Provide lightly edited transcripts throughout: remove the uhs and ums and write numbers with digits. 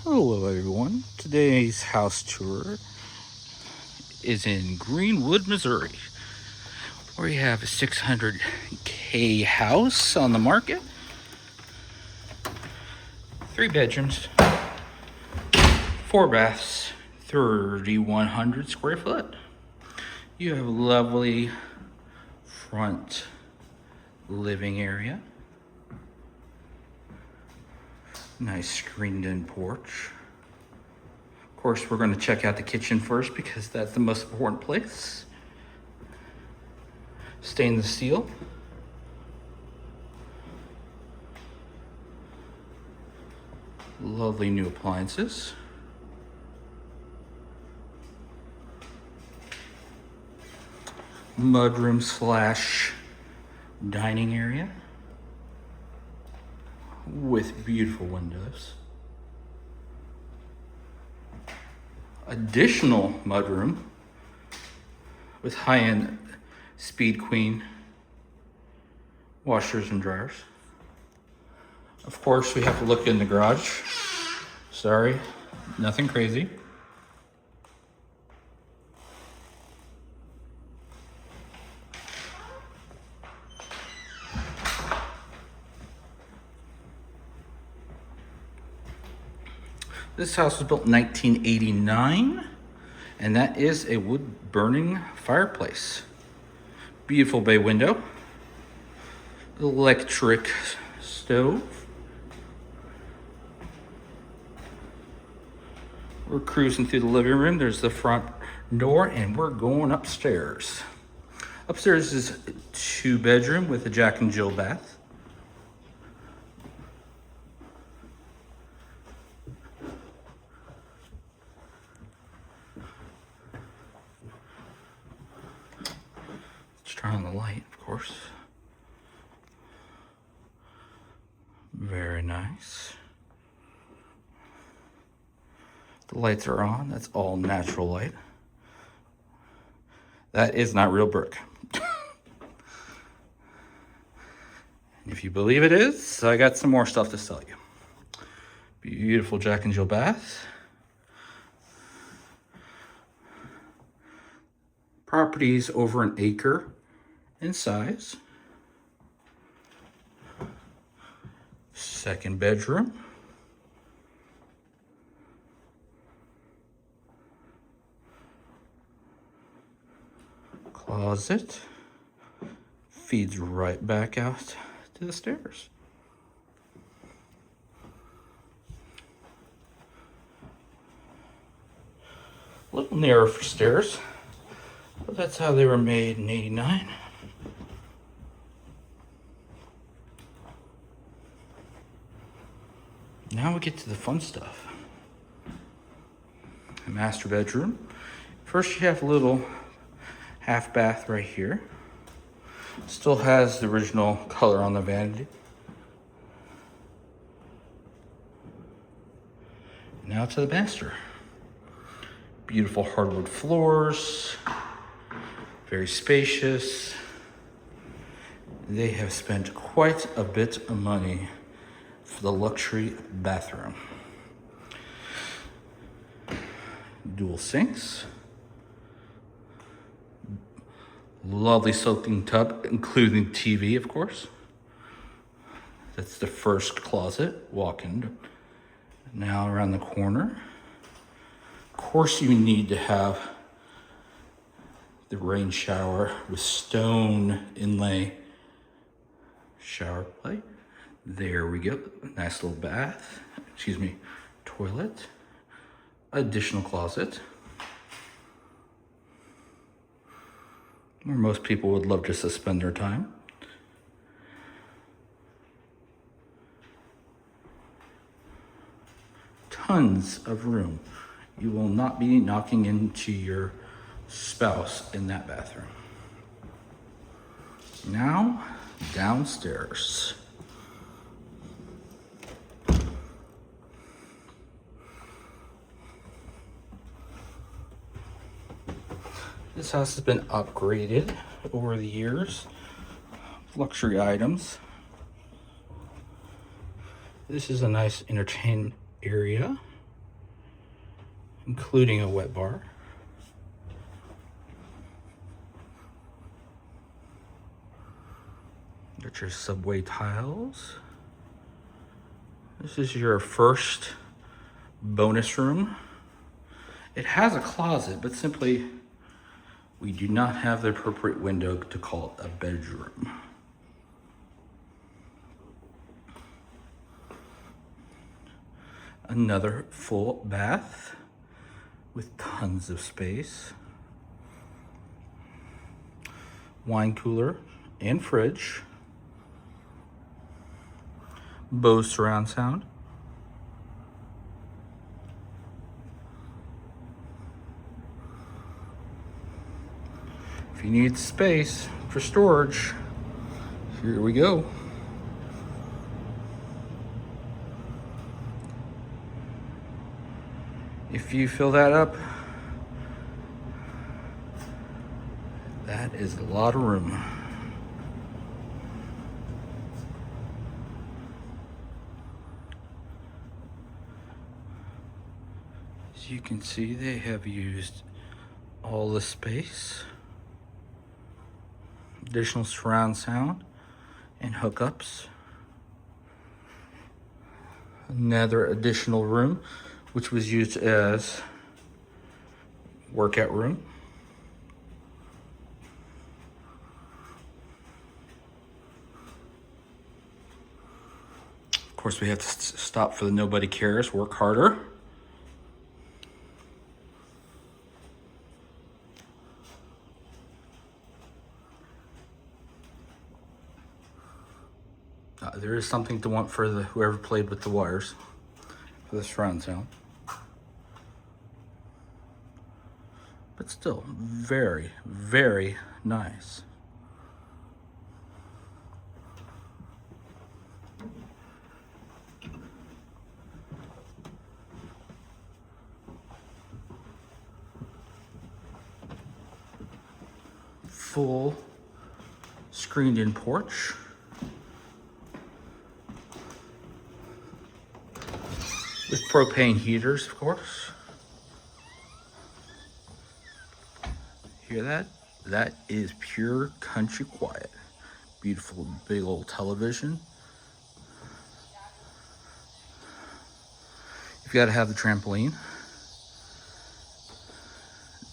Hello everyone. Today's house tour is in Greenwood, Missouri, where you have a 600K house on the market. 3 bedrooms, 4 baths, 3,100 square foot. You have a lovely front living area. Nice screened in porch. Of course, we're going to check out the kitchen first because that's the most important place. Stainless steel. Lovely new appliances. Mudroom slash dining area with beautiful windows. Additional mudroom with high-end Speed Queen washers and dryers. Of course, we have to look in the garage. Sorry, nothing crazy. This house was built in 1989, and that is a wood burning fireplace. Beautiful bay window. Electric stove. We're cruising through the living room. There's the front door, and we're going upstairs. Upstairs is a 2-bedroom with a Jack and Jill bath. Let's turn on the light, of course. Very nice. The lights are on. That's all natural light. That is not real brick. If you believe it is, I got some more stuff to sell you. Beautiful Jack and Jill bath. Property's over an acre in size. 2nd bedroom. Closet. Feeds right back out to the stairs. A little narrow for stairs, but that's how they were made in '89. Now we get to the fun stuff. A master bedroom. First you have a little half bath right here. Still has the original color on the vanity. Now to the master. Beautiful hardwood floors. Very spacious. They have spent quite a bit of money for the luxury bathroom. Dual sinks. Lovely soaking tub, including TV, of course. That's the first closet, walk-in. Now around the corner. Of course, you need to have the rain shower with stone inlay shower plate. There we go. Nice little bath. Excuse me, toilet. Additional closet. Where most people would love just to spend their time. Tons of room. You will not be knocking into your spouse in that bathroom. Now, downstairs. This house has been upgraded over the years. Luxury items. This is a nice entertainment area. including a wet bar. Got your subway tiles. This is your first bonus room. It has a closet, but simply we do not have the appropriate window to call it a bedroom. Another full bath with tons of space. Wine cooler and fridge. Bose surround sound. If you need space for storage, here we go. If you fill that up, that is a lot of room. As you can see, they have used all the space. Additional surround sound and hookups. Another additional room, which was used as workout room. Of course, we have to stop for the nobody cares, work harder. There is something to want for whoever played with the wires for the surround sound. But still, very, very nice. Full screened-in porch. With propane heaters, of course. Hear that? That is pure country quiet. Beautiful big old television. You've got to have the trampoline.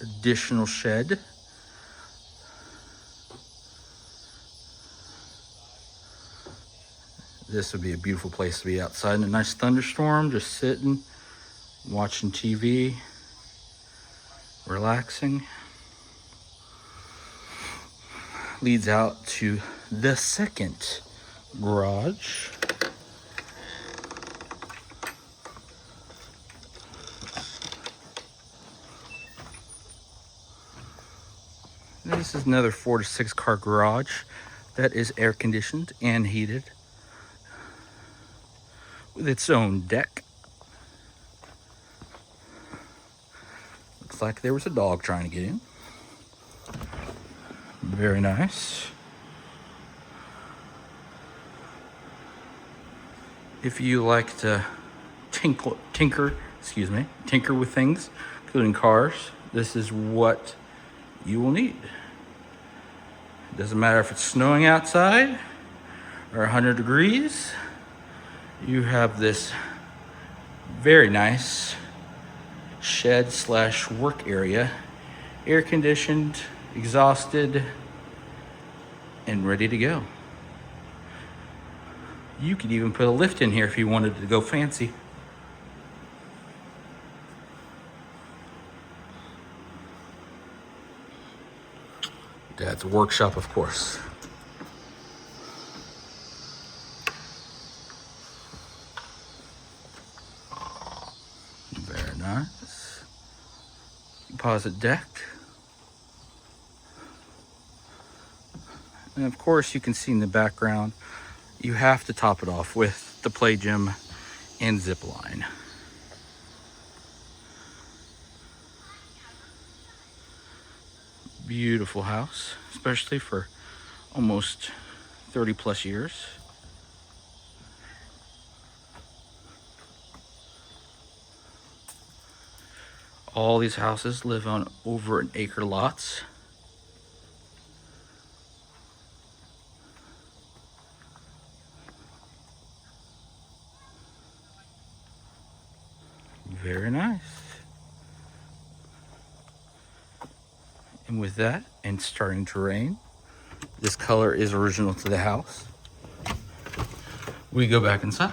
Additional shed. This would be a beautiful place to be outside in a nice thunderstorm, just sitting, watching TV, relaxing. Leads out to the second garage. This is another 4 to 6 car garage that is air conditioned and heated, with its own deck. Looks like there was a dog trying to get in. Very nice. If you like to tinker with things, including cars, this is what you will need. It doesn't matter if it's snowing outside or 100 degrees. You have this very nice shed / work area, air conditioned, exhausted, and ready to go. You could even put a lift in here if you wanted to go fancy. Dad's workshop, of course. Very nice. Composite deck. And of course, you can see in the background, you have to top it off with the play gym and zip line. Beautiful house, especially for almost 30 plus years. All these houses live on over an acre lots. Very nice. And with that, and starting to rain, this color is original to the house. We go back inside.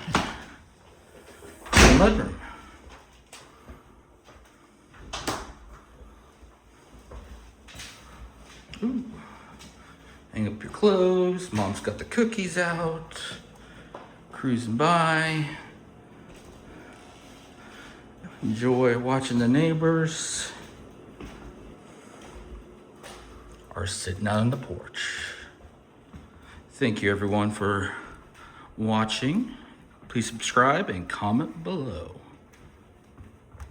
The mudroom. Ooh. Hang up your clothes. Mom's got the cookies out. Cruising by. Enjoy watching the neighbors. Are sitting out on the porch. Thank you everyone for watching. Please subscribe and comment below.